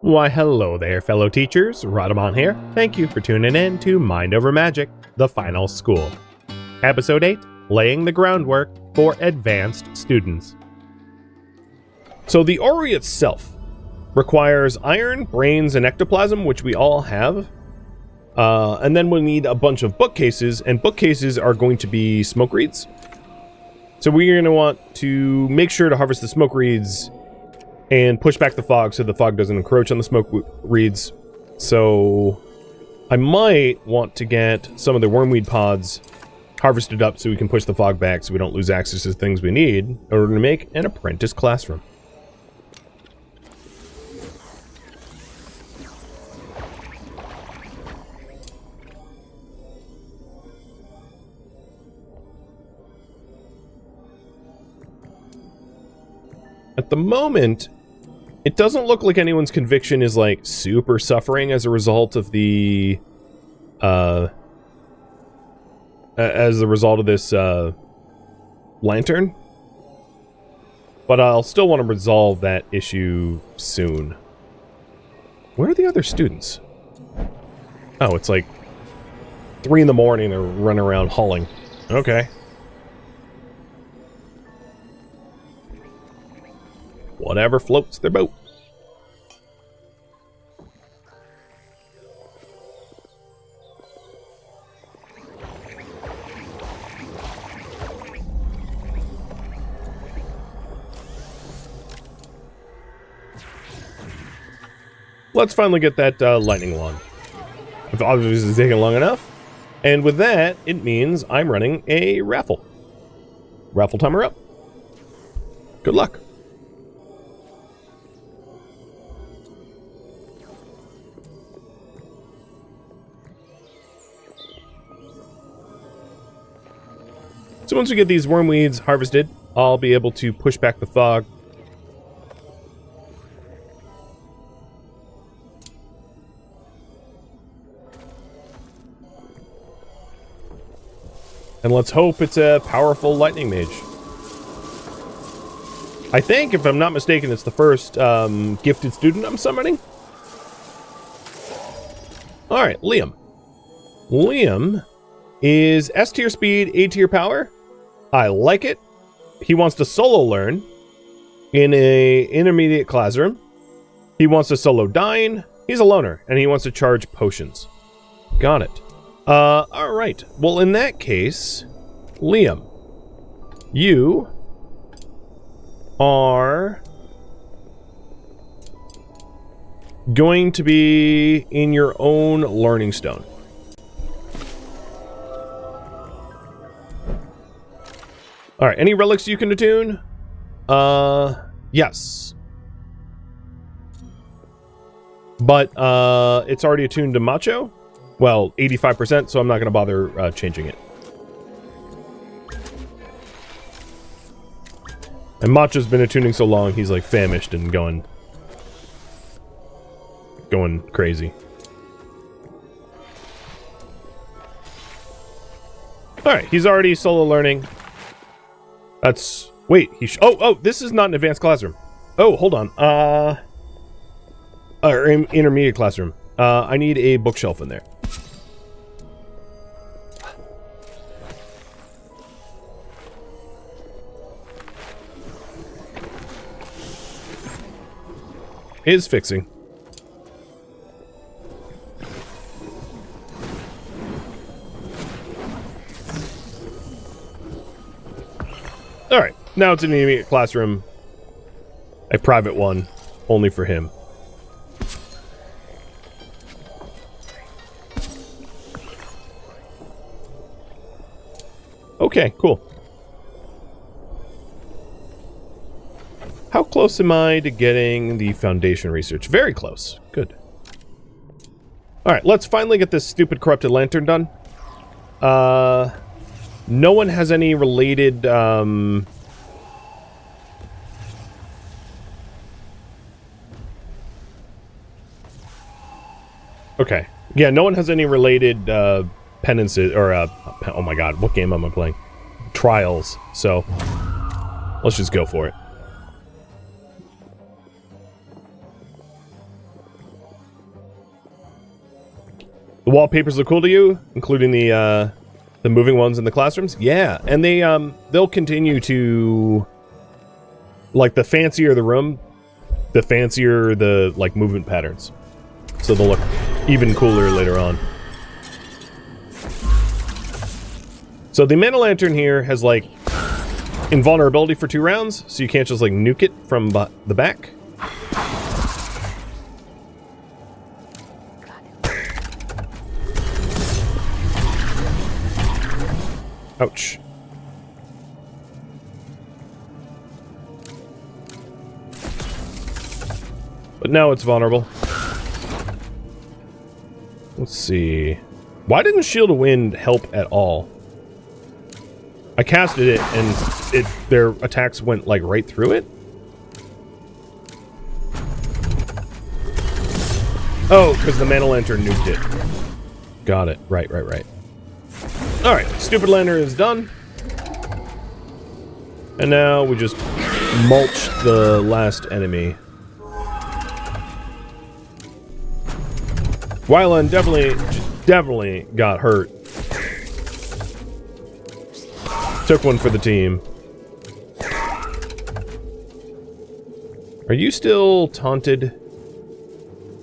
Why hello there fellow teachers, Rhadamant here. Thank you for tuning in to Mind Over Magic, the final school. Episode 8, laying the groundwork for advanced students. So the orrery itself requires iron, brains, and ectoplasm, which we all have. And then we'll need a bunch of bookcases, and bookcases are going to be smoke reeds. So we're going to want to make sure to harvest the smoke reeds and push back the fog so the fog doesn't encroach on the smoke reeds. So I might want to get some of the wormweed pods harvested up so we can push the fog back so we don't lose access to the things we need in order to make an apprentice classroom. At the moment, it doesn't look like anyone's conviction is like super suffering as a result of the this lantern. But I'll still want to resolve that issue soon. Where are the other students? Oh, it's like 3 in the morning. They're running around hauling. Okay. Whatever floats their boat. Let's finally get that lightning wand. It's obviously taking long enough. And with that, it means I'm running a raffle. Raffle timer up. Good luck. So once we get these wormweeds harvested, I'll be able to push back the fog. And let's hope it's a powerful lightning mage. I think, if I'm not mistaken, it's the first gifted student I'm summoning. Alright, Liam. Liam is S tier speed, A tier power. I like it. He wants to solo learn in a intermediate classroom. He wants to solo dine. He's a loner, and he wants to charge potions. Got it. Alright. Well, in that case, Liam, you are going to be in your own learning stone. Alright, any relics you can attune? Yes. But, it's already attuned to Macho. Well, 85%, so I'm not going to bother changing it. And Macho's been attuning so long, he's like famished and going crazy. Alright, he's already solo learning. That's... Wait, oh, this is not an advanced classroom. Oh, hold on. Or intermediate classroom. I need a bookshelf in there. Is fixing. Alright, now it's an intermediate classroom. A private one, only for him. Okay, cool. How close am I to getting the foundation research? Very close. Good. Alright, let's finally get this stupid corrupted lantern done. No one has any related, Okay. Yeah, no one has any related, penances, or, oh my god, what game am I playing? Trials. So, let's just go for it. wallpapers look cool to you, including the moving ones in the classrooms? Yeah, and they'll continue to, like, the fancier the room, the fancier the, like, movement patterns. So they'll look even cooler later on. So the mana lantern here has, like, invulnerability for 2 rounds, so you can't just, like, nuke it from the back. Ouch. But now it's vulnerable. Let's see. Why didn't Shield of Wind help at all? I casted it and their attacks went like right through it. Oh, because the mana lantern nuked it. Got it. Right. Alright, Stupid Lantern is done. And now we just mulch the last enemy. Wylan definitely got hurt. Took one for the team. Are you still taunted?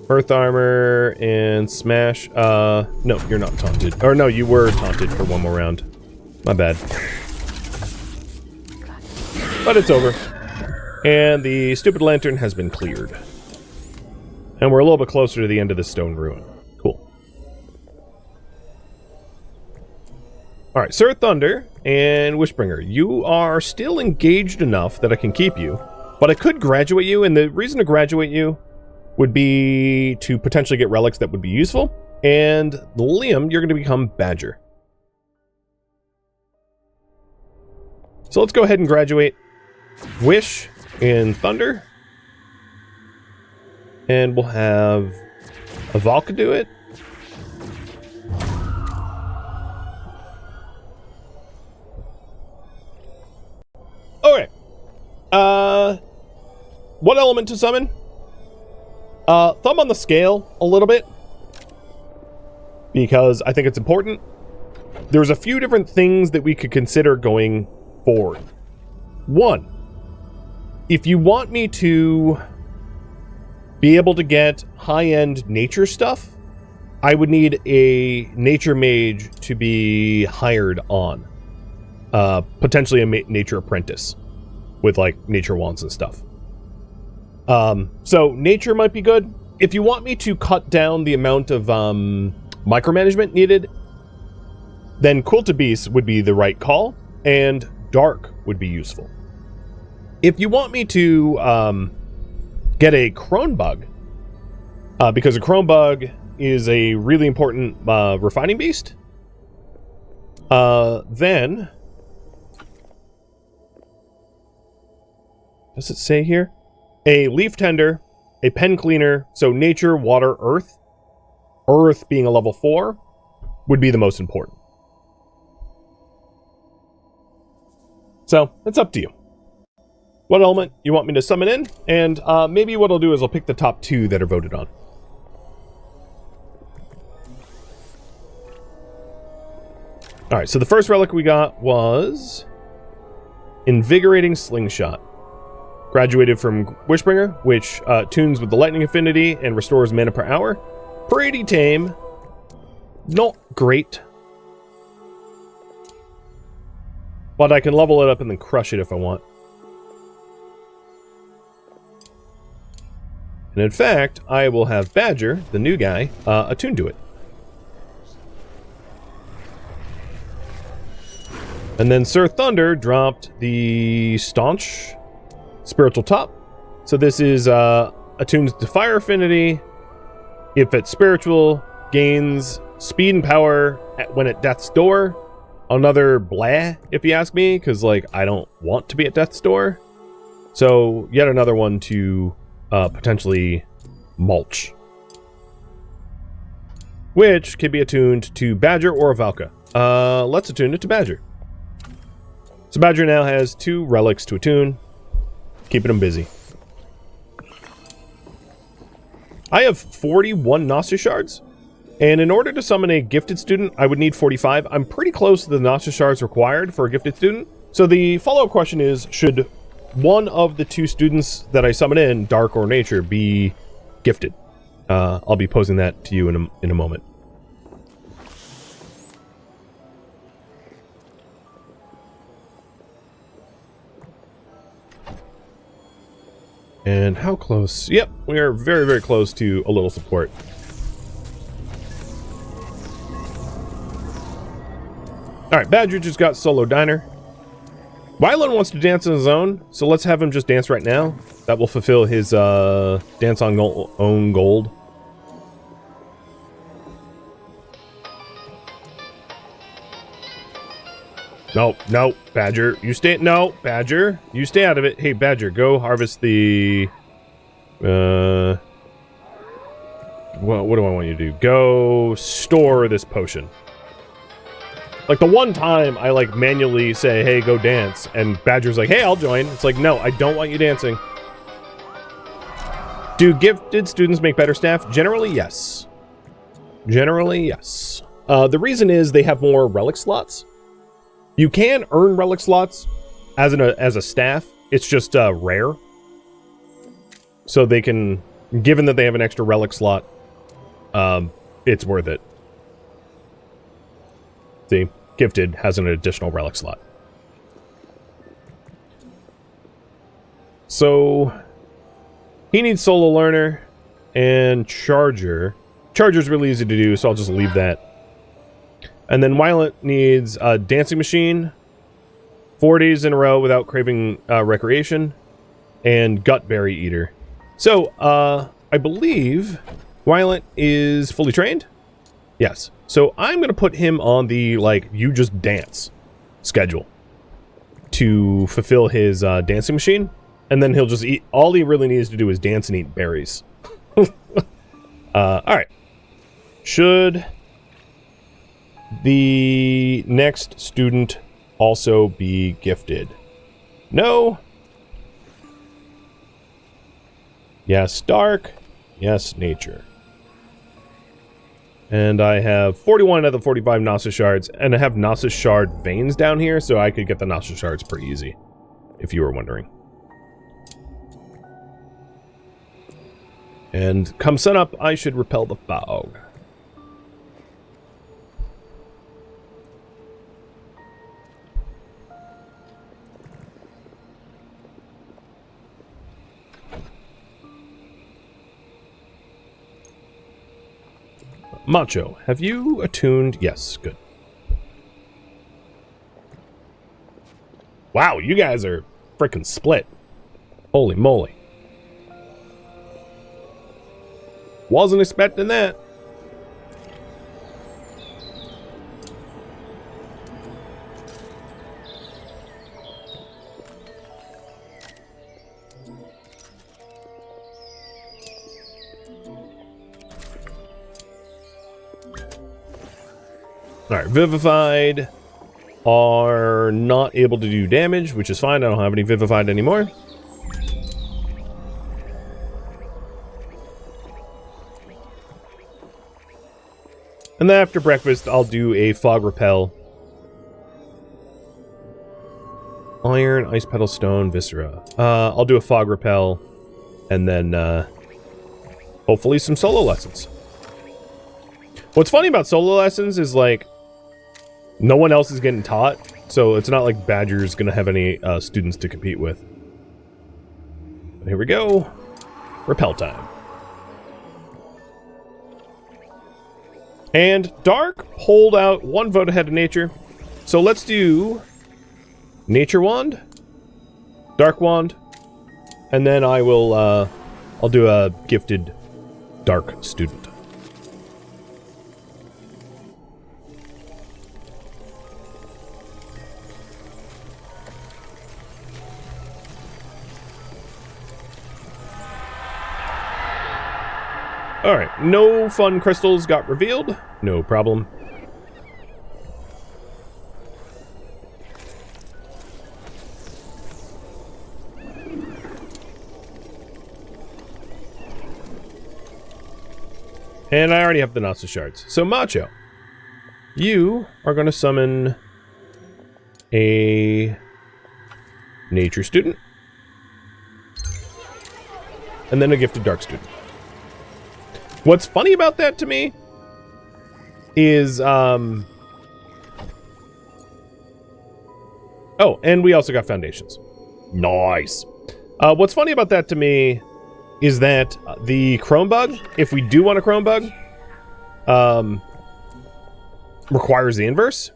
Earth Armor and Smash. No, you're not taunted. Or no, you were taunted for one more round. My bad. But it's over. And the Stupid Lantern has been cleared. And we're a little bit closer to the end of the stone ruin. Cool. Alright, Sir Thunder and Wishbringer. You are still engaged enough that I can keep you. But I could graduate you, and the reason to graduate you would be to potentially get relics that would be useful. And Liam, you're going to become Badger. So let's go ahead and graduate Wish and Thunder. And we'll have Avalka do it. Okay. What element to summon? Thumb on the scale a little bit, because I think it's important. There's a few different things that we could consider going forward. One, if you want me to be able to get high-end nature stuff, I would need a nature mage to be hired on. Potentially a nature apprentice with, like, nature wands and stuff. So nature might be good. If you want me to cut down the amount of micromanagement needed, then Quilted Beast would be the right call, and Dark would be useful. If you want me to get a Crone Bug, because a Crone Bug is a really important refining beast, then... Does it say here? A Leaf Tender, a Pen Cleaner, so Nature, Water, Earth. Earth being a level 4 would be the most important. So, it's up to you. What element you want me to summon in, and maybe what I'll do is I'll pick the top 2 that are voted on. Alright, so the first relic we got was Invigorating Slingshot. Graduated from Wishbringer, which tunes with the lightning affinity and restores mana per hour. Pretty tame. Not great. But I can level it up and then crush it if I want. And in fact, I will have Badger, the new guy, attuned to it. And then Sir Thunder dropped the Staunch Spiritual Top. So this is attuned to fire affinity. If it's spiritual, gains speed and power when at death's door. Another blah, if you ask me, because like I don't want to be at death's door. So yet another one to potentially mulch, which can be attuned to Badger or Avalka. Let's attune it to Badger. So Badger now has 2 relics to attune. Keeping them busy. I have 41 Gnostic Shards, And in order to summon a gifted student, I would need 45. I'm pretty close to the Gnosis shards required for a gifted student. So the follow-up question is, should one of the two students that I summon in, Dark or Nature, be gifted? I'll be posing that to you in a moment. And how close? Yep, we are very, very close to a little support. Alright, Badger just got solo diner. Wyland wants to dance on his own, so let's have him just dance right now. That will fulfill his dance on own gold. No, no, Badger, you stay. No, Badger, you stay out of it. Hey, Badger, go harvest the. What do I want you to do? Go store this potion. Like the one time I like manually say, "Hey, go dance," and Badger's like, "Hey, I'll join." It's like, no, I don't want you dancing. Do gifted students make better staff? Generally, yes. Generally, yes. The reason is they have more relic slots. You can earn relic slots as a staff. It's just rare. So they can, given that they have an extra relic slot, it's worth it. See, gifted has an additional relic slot. So he needs solo learner and charger. Charger's really easy to do, so I'll just leave that. And then Wylant needs a dancing machine, 4 days in a row without craving recreation, and gutberry eater. So, I believe Wylant is fully trained? Yes. So I'm going to put him on the, like, you just dance schedule to fulfill his dancing machine. And then he'll just eat, all he really needs to do is dance and eat berries. Alright. Should the next student also be gifted? No. Yes, Dark. Yes, Nature. And I have 41 of the 45 Gnosis shards, and I have Gnosis shard veins down here, so I could get the Gnosis shards pretty easy, if you were wondering. And come sunup, I should repel the fog. Macho, have you attuned? Yes, good. Wow, you guys are freaking split. Holy moly. Wasn't expecting that. Alright, Vivified are not able to do damage, which is fine. I don't have any Vivified anymore. And then after breakfast, I'll do a Fog Repel. Iron, Ice Petal, Stone, Viscera. I'll do a Fog Repel, and then hopefully some solo lessons. What's funny about solo lessons is, like, no one else is getting taught, so it's not like Badger's gonna have any students to compete with. But here we go. Repel time. And Dark pulled out 1 vote ahead of Nature. So let's do Nature Wand, Dark Wand, and then I will, I'll do a gifted Dark student. Alright, no fun crystals got revealed. No problem. And I already have the Nasa shards. So Macho, you are going to summon a nature student. And then a gifted dark student. What's funny about that to me is, oh, and we also got foundations. Nice. What's funny about that to me is that the chrome bug, if we do want a chrome bug, requires the inverse,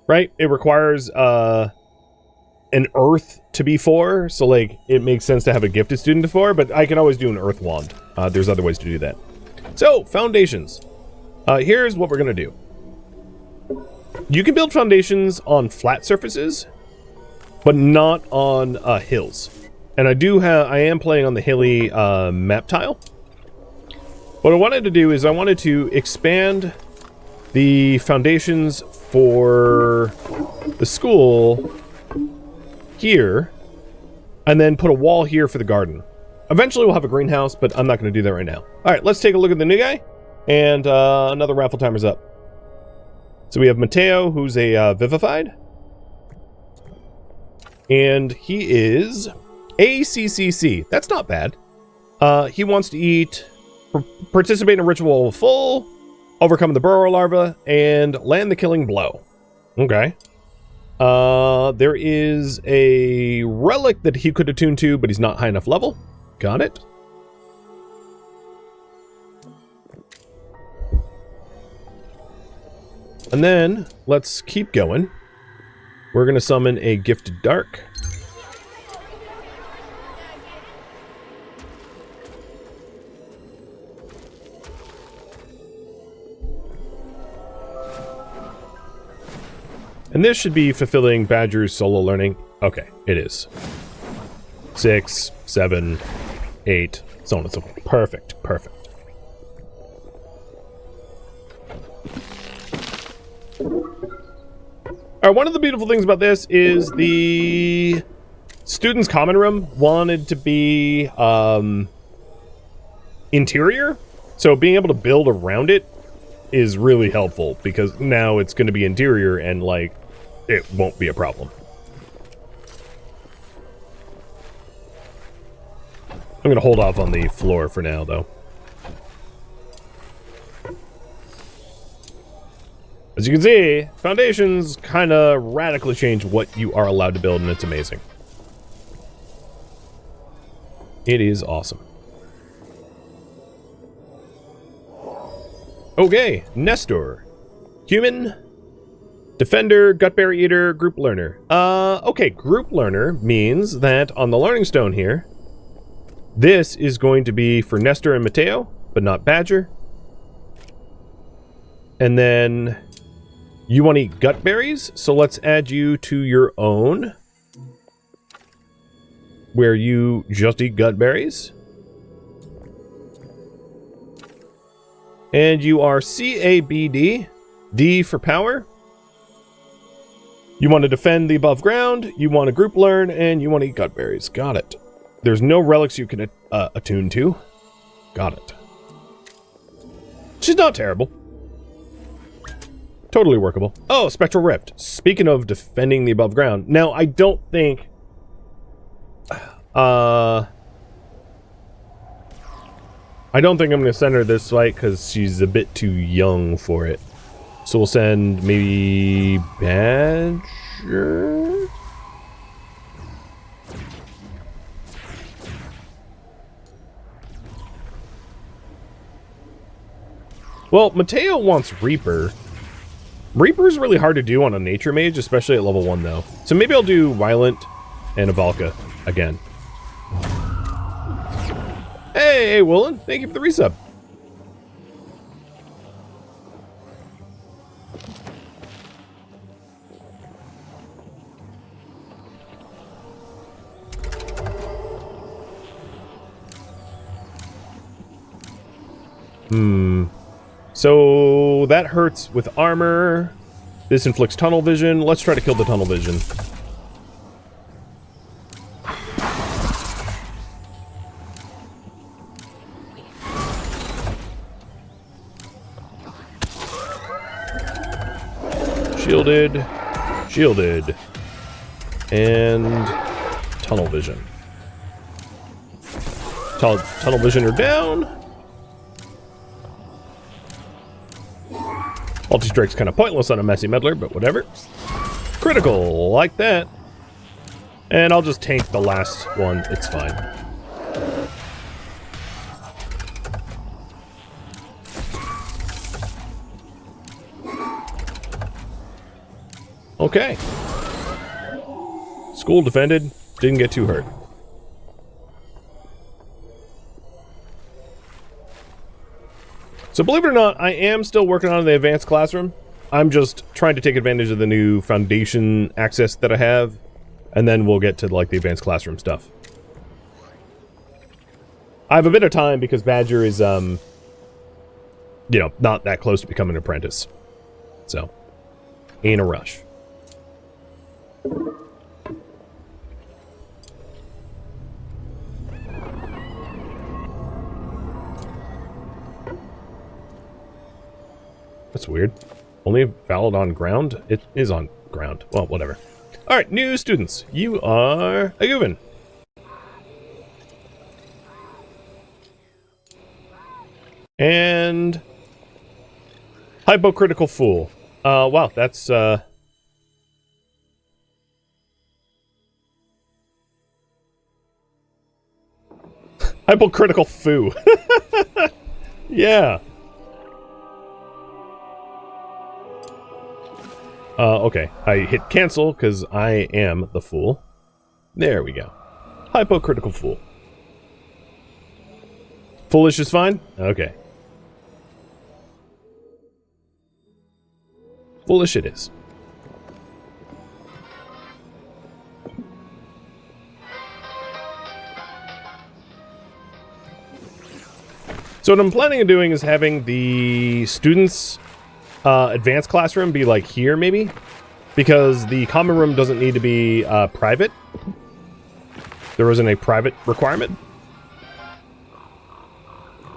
right? It requires an earth to be 4, so like it makes sense to have a gifted student to 4, but I can always do an earth wand. There's other ways to do that. So, foundations. Here's what we're gonna do. You can build foundations on flat surfaces, but not on hills. And I am playing on the hilly map tile. What I wanted to do is I wanted to expand the foundations for the school here, and then put a wall here for the garden. Eventually we'll have a greenhouse, but I'm not going to do that right now. Alright, let's take a look at the new guy, and another raffle timer's up. So we have Mateo, who's a Vivified, and he is ACCC. That's not bad. He wants to eat, participate in a ritual full, overcome the burrow larva, and land the killing blow. Okay. There is a relic that he could attune to, but he's not high enough level. Got it. And then, let's keep going. We're going to summon a Gifted Dark. And this should be fulfilling Badger's solo learning. Okay, it is. 6, 7, 8, so on and so forth. Perfect, perfect. Alright, one of the beautiful things about this is the students' common room wanted to be interior. So being able to build around it is really helpful, because now it's going to be interior and, like, it won't be a problem. I'm going to hold off on the floor for now, though. As you can see, foundations kind of radically change what you are allowed to build, and it's amazing. It is awesome. Okay, Nestor. Human, Defender, Gutberry Eater, Group Learner. Okay, Group Learner means that on the Learning Stone here, this is going to be for Nestor and Mateo, but not Badger. And then you want to eat gut berries, so let's add you to your own, where you just eat gut berries. And you are CABD, D for power. You want to defend the above ground, you want to group learn, and you want to eat gut berries. Got it. There's no relics you can attune to. Got it. She's not terrible. Totally workable. Oh, Spectral Rift. Speaking of defending the above ground. Now, I don't think... I don't think I'm going to send her this fight because she's a bit too young for it. So we'll send maybe Badger? Well, Mateo wants Reaper. Reaper's really hard to do on a nature mage, especially at level 1 though. So maybe I'll do Violent and a Valka again. Hey, Woolen, thank you for the resub. So that hurts with armor. This inflicts tunnel vision. Let's try to kill the tunnel vision. Shielded. Shielded. And tunnel vision. Tunnel vision are down. Multi-strike's kind of pointless on a messy meddler, but whatever. Critical, like that. And I'll just tank the last one, it's fine. Okay. School defended, didn't get too hurt. So believe it or not, I am still working on the advanced classroom. I'm just trying to take advantage of the new foundation access that I have, and then we'll get to like the advanced classroom stuff. I have a bit of time because Badger is, you know, not that close to becoming an apprentice. So, ain't a rush. That's weird. Only valid on ground? It is on ground. Well, whatever. Alright, new students. You are a Goovin. And hypocritical fool. Wow, that's hypocritical foo. Yeah. Okay. I hit cancel because I am the fool. There we go. Hypocritical fool. Foolish is fine? Okay. Foolish it is. So what I'm planning on doing is having the students' advanced classroom be like here, maybe? Because the common room doesn't need to be private. There isn't a private requirement.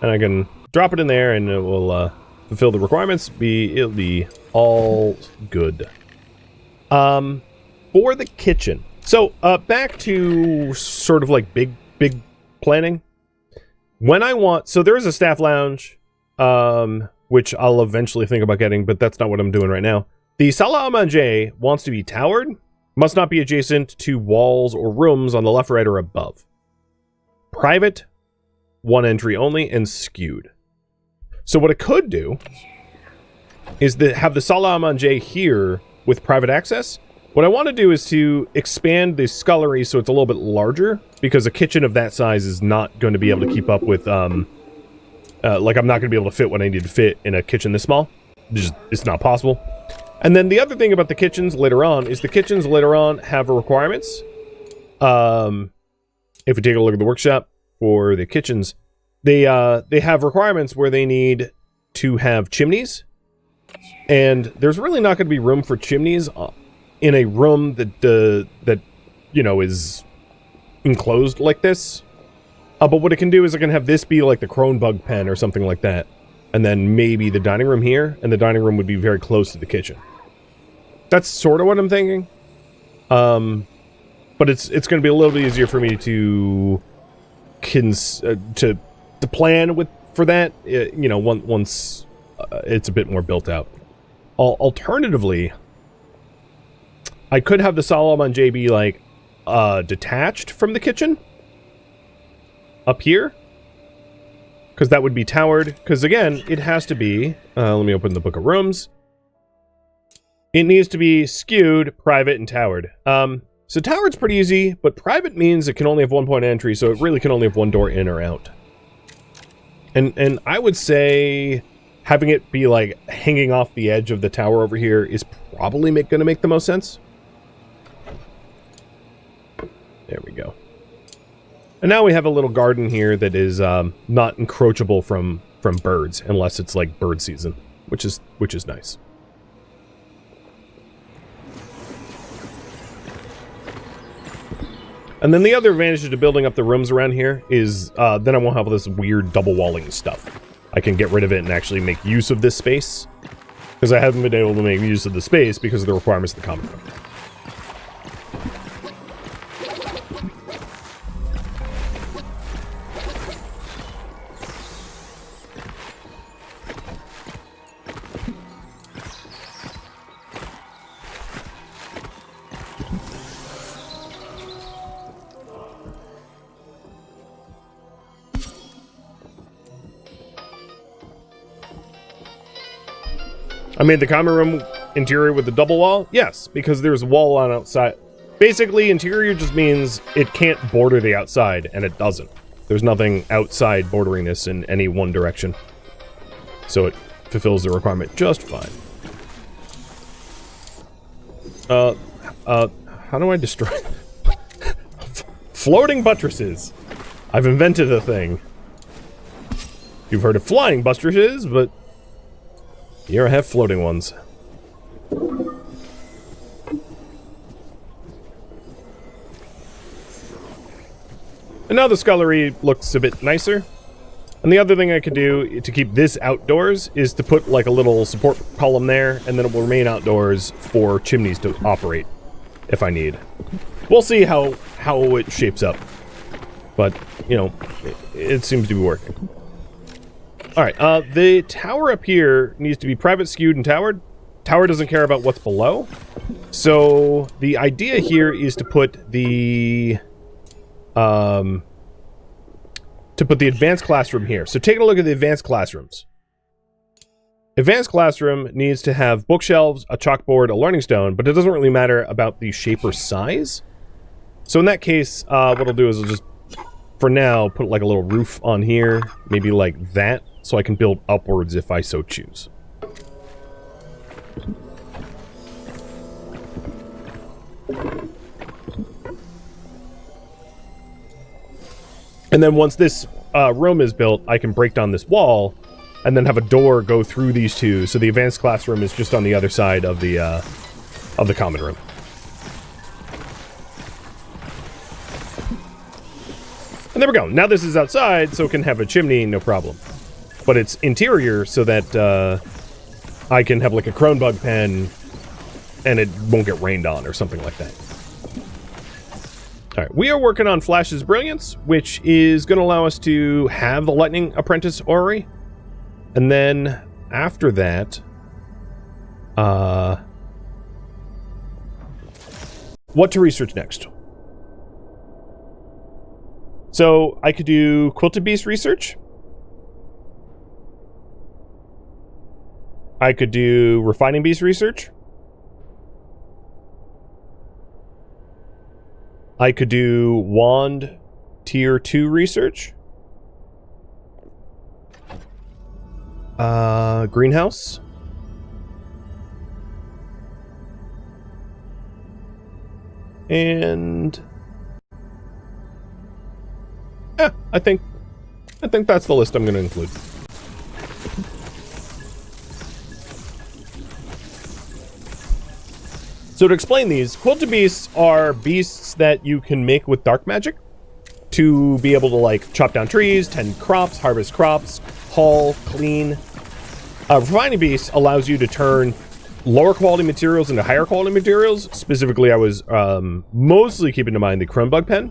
And I can drop it in there and it will fulfill the requirements. It'll be all good. For the kitchen. So, back to sort of like big planning. When I want... So there is a staff lounge, which I'll eventually think about getting, but that's not what I'm doing right now. The salle à manger wants to be towered, must not be adjacent to walls or rooms on the left, right, or above. Private, one entry only, and skewed. So what I could do is have the salle à manger here with private access. What I want to do is to expand the scullery so it's a little bit larger, because a kitchen of that size is not going to be able to keep up with, like, I'm not going to be able to fit what I need to fit in a kitchen this small. It's not possible. And then the other thing about the kitchens later on is the kitchens later on have requirements. If we take a look at the workshop for the kitchens, they have requirements where they need to have chimneys. And there's really not going to be room for chimneys in a room that you know, is enclosed like this. But what it can do is it can have this be like the Cronbug pen or something like that. And then maybe the dining room here, and the dining room would be very close to the kitchen. That's sort of what I'm thinking. But it's going to be a little bit easier for me to plan for that, you know, once it's a bit more built out. Alternatively, I could have the salle à manger be like detached from the kitchen up here, because that would be towered. Because again, it has to be. Let me open the book of rooms. It needs to be skewed, private, and towered. So towered's pretty easy, but private means it can only have one point of entry, so it really can only have one door in or out. And I would say having it be like hanging off the edge of the tower over here is probably going to make the most sense. There we go. And now we have a little garden here that is not encroachable from birds, unless it's like bird season, which is nice. And then the other advantage to building up the rooms around here is then I won't have all this weird double walling stuff. I can get rid of it and actually make use of this space Because I haven't been able to make use of the space because of the requirements of the common room. I made the common room interior with the double wall? Yes, because there's a wall on outside. Basically, interior just means it can't border the outside, and it doesn't. There's nothing outside bordering this in any one direction. So it fulfills the requirement just fine. How do I destroy... Floating buttresses! I've invented a thing. You've heard of flying buttresses, but... here I have floating ones. And now the scullery looks a bit nicer. And the other thing I could do to keep this outdoors is to put like a little support column there, and then it will remain outdoors for chimneys to operate if I need. We'll see how it shapes up. But, you know, it seems to be working. Alright, the tower up here needs to be private, skewed, and towered. Tower doesn't care about what's below. So, the idea here is to put the... advanced classroom here. So taking a look at the advanced classrooms. Advanced classroom needs to have bookshelves, a chalkboard, a learning stone, but it doesn't really matter about the shape or size. So in that case, what I'll do is I'll just, for now, put like a little roof on here, maybe like that, so I can build upwards if I so choose. And then once this room is built, I can break down this wall and then have a door go through these two, so the advanced classroom is just on the other side of the common room. And there we go. Now this is outside, so it can have a chimney, no problem. But it's interior so that I can have like a Cronbug pen and it won't get rained on or something like that. Alright, we are working on Flash's Brilliance, which is going to allow us to have the Lightning Apprentice Orrery. And then, after that... what to research next? So, I could do Quilted Beast research. I could do Refining Beast research. I could do Wand Tier 2 research. Greenhouse. And... yeah, I think that's the list I'm going to include. So to explain these, Quilted Beasts are beasts that you can make with dark magic to be able to, like, chop down trees, tend crops, harvest crops, haul, clean. Refining Beasts allows you to turn lower quality materials into higher quality materials. Specifically, I was mostly keeping in mind the Cronbug pen,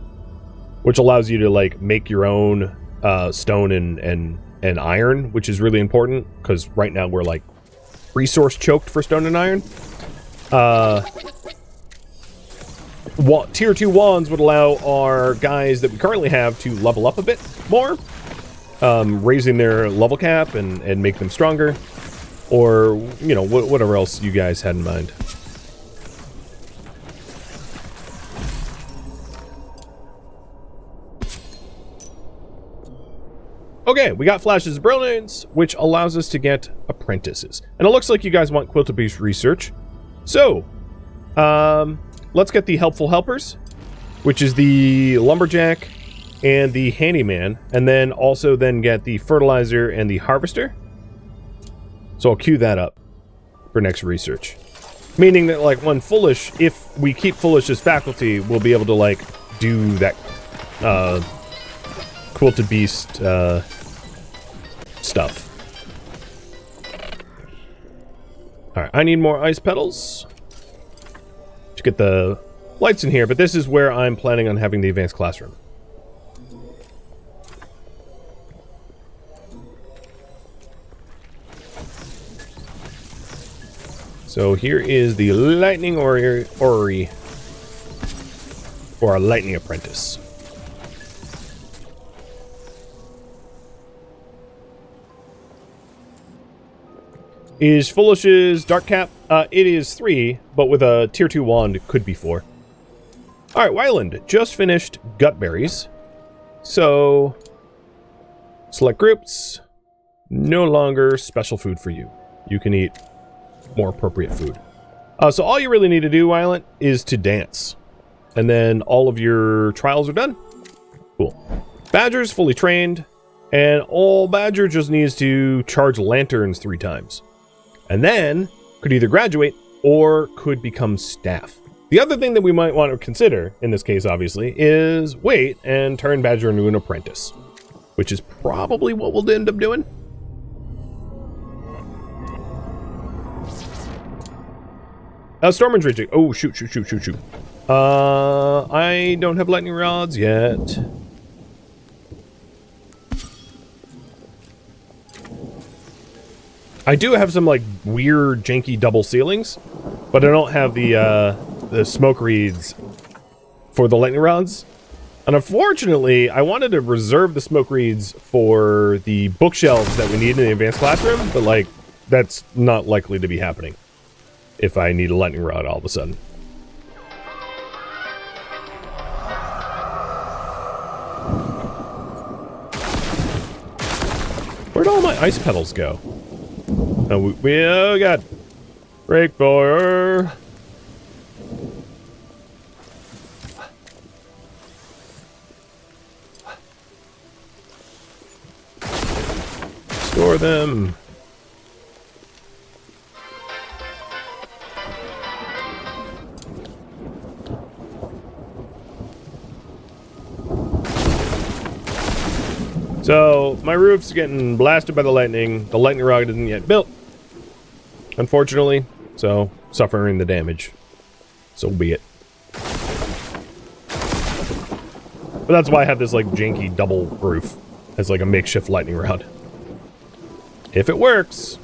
which allows you to, like, make your own stone and iron, which is really important, because right now we're, like, resource choked for stone and iron. Tier 2 wands would allow our guys that we currently have to level up a bit more, raising their level cap and make them stronger, or, you know, whatever else you guys had in mind. Okay, we got Flash's Brilliance, which allows us to get apprentices. And it looks like you guys want Quilted Beast research. So, let's get the Helpful Helpers, which is the Lumberjack and the Handyman, and then also then get the Fertilizer and the Harvester. So I'll queue that up for next research. Meaning that, like, when Foolish, if we keep Foolish as faculty, we'll be able to, like, do that, Quilted Beast, stuff. Alright, I need more ice petals to get the lights in here, but this is where I'm planning on having the advanced classroom. So here is the lightning orrery for a lightning apprentice. Is Foolish's Dark Cap? It is 3, but with a tier 2 wand, it could be 4. Alright, Wyland just finished Gutberries. So, select groups. No longer special food for you. You can eat more appropriate food. So all you really need to do, Wyland, is to dance. And then all of your trials are done. Cool. Badger's fully trained. And all Badger just needs to charge lanterns 3 times. And then could either graduate or could become staff. The other thing that we might want to consider, in this case obviously, is wait and turn Badger into an apprentice. Which is probably what we'll end up doing. Storming's raging. Oh, shoot. I don't have lightning rods yet. I do have some, like, weird, janky double ceilings, but I don't have the smoke reeds for the lightning rods. And unfortunately, I wanted to reserve the smoke reeds for the bookshelves that we need in the advanced classroom, but, like, that's not likely to be happening if I need a lightning rod all of a sudden. Where'd all my ice petals go? Oh, we got break boiler. Store them. So, my roof's getting blasted by the lightning. The lightning rod isn't yet built, unfortunately, so suffering the damage. So be it. But that's why I have this, like, janky double roof as, like, a makeshift lightning rod. If it works.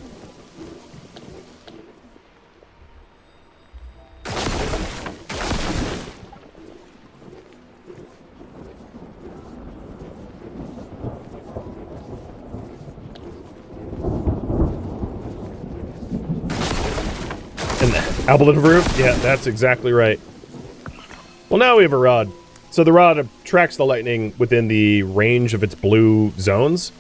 Ablative roof? Yeah, that's exactly right. Well, now we have a rod. So the rod attracts the lightning within the range of its blue zones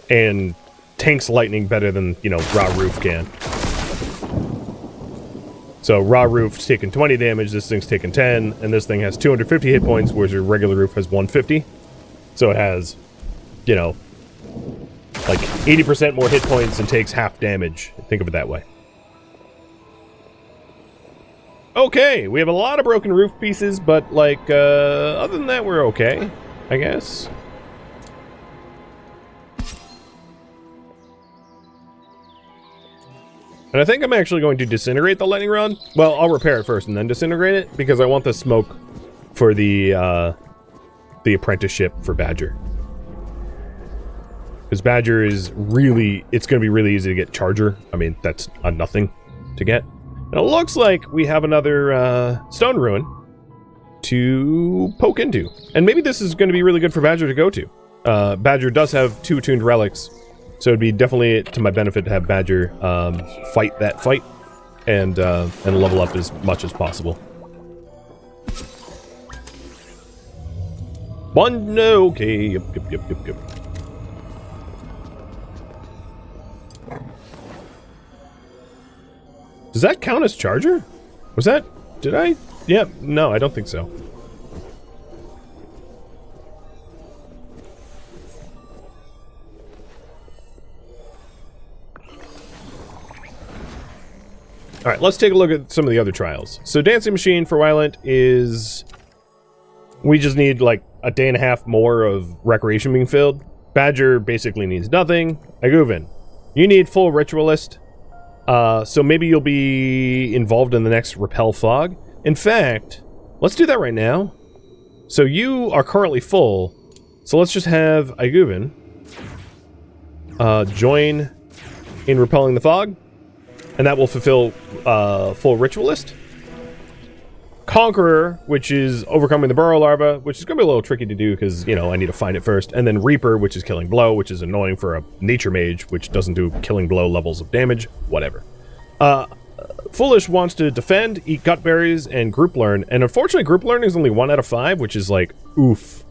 and tanks lightning better than, you know, raw roof can. So raw roof's taking 20 damage, this thing's taking 10, and this thing has 250 hit points, whereas your regular roof has 150. So it has, you know, like 80% more hit points and takes half damage. Think of it that way. Okay, we have a lot of broken roof pieces, but, like, other than that, we're okay, I guess. And I think I'm actually going to disintegrate the lightning rod. Well, I'll repair it first and then disintegrate it, because I want the smoke for the apprenticeship for Badger. Because Badger is really, it's going to be really easy to get Charger. I mean, that's a nothing to get. And it looks like we have another stone ruin to poke into. And maybe this is going to be really good for Badger to go to. Badger does have 2 tuned relics, so it'd be definitely to my benefit to have Badger fight that fight and level up as much as possible. One, okay, yep. Does that count as Charger? Was that... Did I? Yeah, no, I don't think so. Alright, let's take a look at some of the other trials. So Dancing Machine for Wyland is... We just need like a day and a half more of Recreation being filled. Badger basically needs nothing. Aguvin, you need full Ritualist. So maybe you'll be involved in the next Repel Fog. In fact, let's do that right now. So you are currently full. So let's just have Iguvin join in Repelling the Fog. And that will fulfill full Ritualist. Conqueror, which is overcoming the Burrow Larva, which is going to be a little tricky to do because, you know, I need to find it first. And then Reaper, which is Killing Blow, which is annoying for a Nature Mage, which doesn't do Killing Blow levels of damage. Whatever. Foolish wants to defend, eat gut berries, and group learn. And unfortunately, group learning is only 1 out of 5, which is like, oof.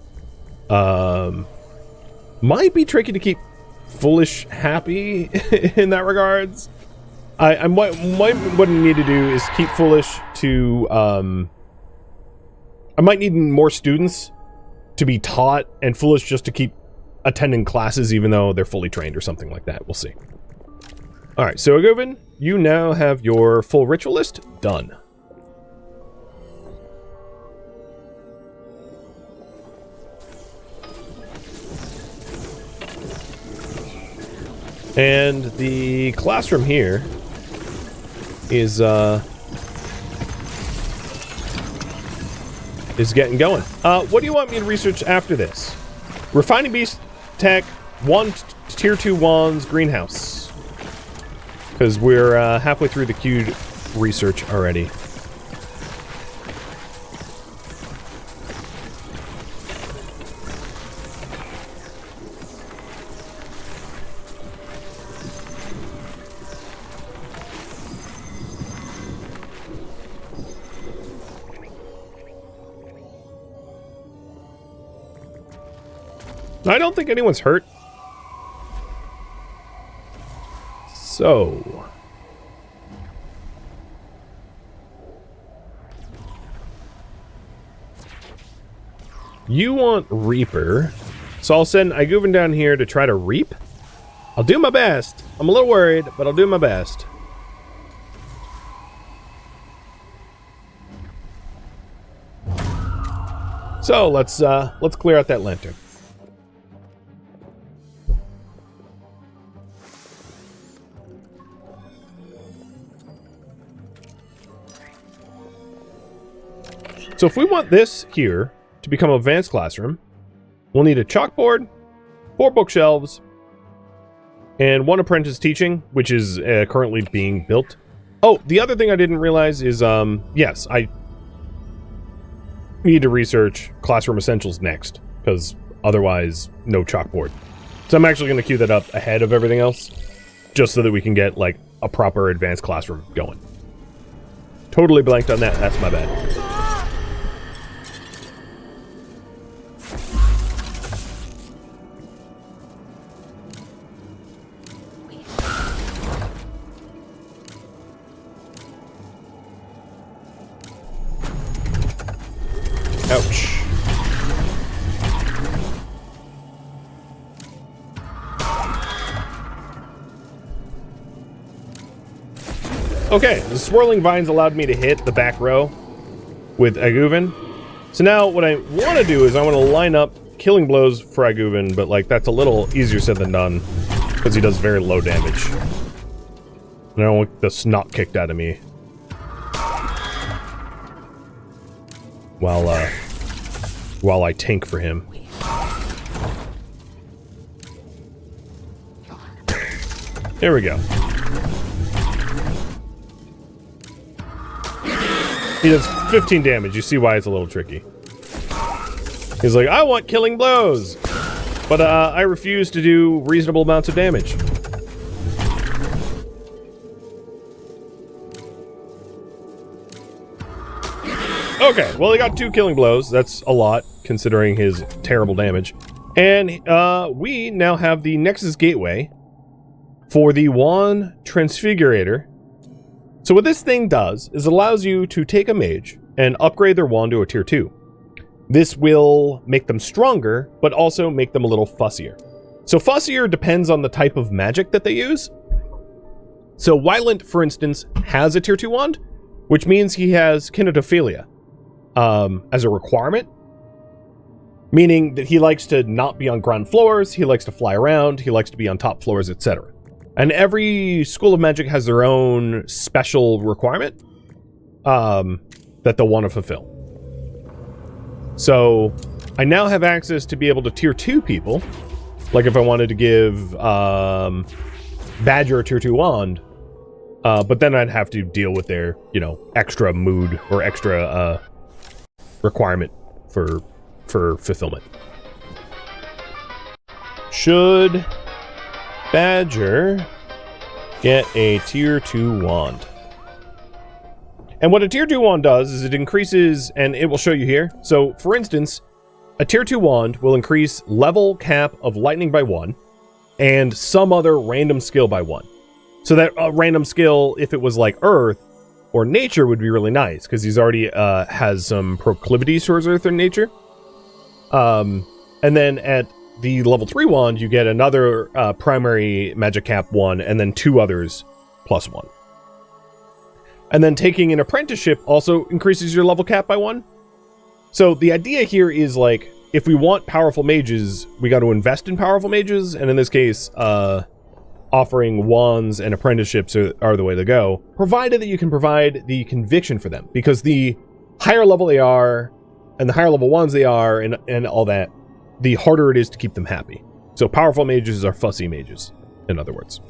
Might be tricky to keep Foolish happy in that regards. What I need to do is keep Foolish to, I might need more students to be taught, and Foolish just to keep attending classes even though they're fully trained or something like that. We'll see. Alright, so Iguvin, you now have your full Ritualist done. And the classroom here is getting going. What do you want me to research after this? Refining Beast Tech, 1 Tier 2 Wands, Greenhouse. Because we're halfway through the queued research already. I don't think anyone's hurt. So... you want Reaper. So I'll send Iguvin down here to try to reap. I'll do my best. I'm a little worried, but I'll do my best. So let's clear out that lantern. So if we want this here to become an advanced classroom, we'll need a chalkboard, 4 bookshelves, and 1 apprentice teaching, which is currently being built. Oh, the other thing I didn't realize is, yes, I need to research Classroom Essentials next, because otherwise, no chalkboard. So I'm actually going to queue that up ahead of everything else, just so that we can get, like, a proper advanced classroom going. Totally blanked on that, that's my bad. Ouch. Okay, the swirling vines allowed me to hit the back row with Iguvin. So now what I want to do is I want to line up killing blows for Iguvin, but like that's a little easier said than done because he does very low damage. And I don't want the snot kicked out of me. While I tank for him. There we go. He does 15 damage. You see why it's a little tricky. He's like, I want killing blows, but I refuse to do reasonable amounts of damage. Okay, well, he got 2 killing blows. That's a lot, considering his terrible damage. And we now have the Nexus Gateway for the Wand Transfigurator. So what this thing does is it allows you to take a mage and upgrade their wand to a tier 2. This will make them stronger, but also make them a little fussier. So fussier depends on the type of magic that they use. So Wylent, for instance, has a tier 2 wand, which means he has kinetophilia as a requirement, meaning that he likes to not be on ground floors, he likes to fly around, he likes to be on top floors, etc. And every school of magic has their own special requirement that they'll want to fulfill. So I now have access to be able to tier 2 people. Like if I wanted to give Badger a tier 2 wand, but then I'd have to deal with their, extra mood or extra requirement for fulfillment. Should Badger get a tier 2 wand? And what a tier 2 wand does is it increases, and it will show you here. So, for instance, a tier 2 wand will increase level cap of lightning by 1, and some other random skill by 1. So that random skill, if it was like Earth or Nature, would be really nice, because he's already has some proclivities towards Earth and Nature. And then at the level 3 wand, you get another primary magic cap 1, and then 2 others plus 1. And then taking an apprenticeship also increases your level cap by 1. So the idea here is, like, if we want powerful mages, we got to invest in powerful mages, and in this case, offering wands and apprenticeships are the way to go, provided that you can provide the conviction for them, because the higher level they are, and the higher level wands they are, and all that, the harder it is to keep them happy. So powerful mages are fussy mages, in other words.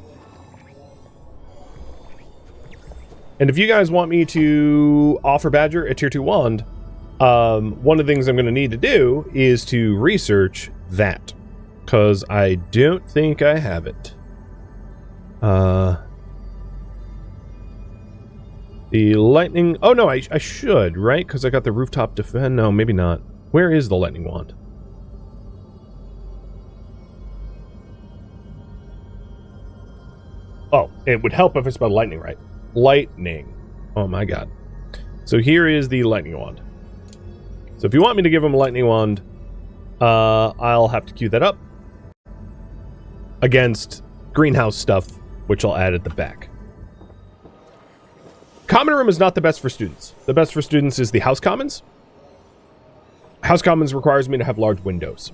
And if you guys want me to offer Badger a tier 2 wand, one of the things I'm going to need to do is to research that, because I don't think I have it. The lightning... Oh, no, I should, right? Because I got the rooftop defend. No, maybe not. Where is the lightning wand? Oh, it would help if I spelled lightning right. Lightning. Oh my god. So here is the lightning wand. So if you want me to give him a lightning wand, I'll have to queue that up against greenhouse stuff, which I'll add at the back. Common room is not the best for students. The best for students is the house commons. House commons requires me to have large windows,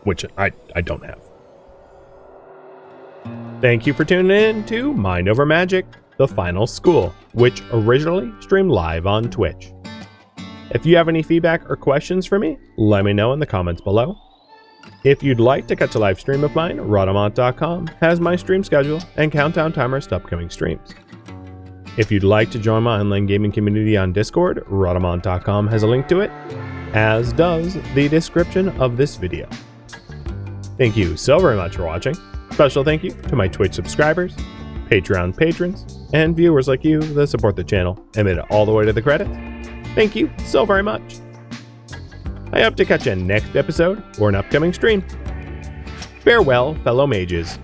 which I don't have. Thank you for tuning in to Mind Over Magic, the final school, which originally streamed live on Twitch. If you have any feedback or questions for me, let me know in the comments below. If you'd like to catch a live stream of mine, Rhadamant.com has my stream schedule and countdown timers to upcoming streams. If you'd like to join my online gaming community on Discord, Rhadamant.com has a link to it, as does the description of this video. Thank you so very much for watching. Special thank you to my Twitch subscribers, Patreon patrons, and viewers like you that support the channel and made it all the way to the credits. Thank you so very much. I hope to catch you next episode or an upcoming stream. Farewell, fellow mages.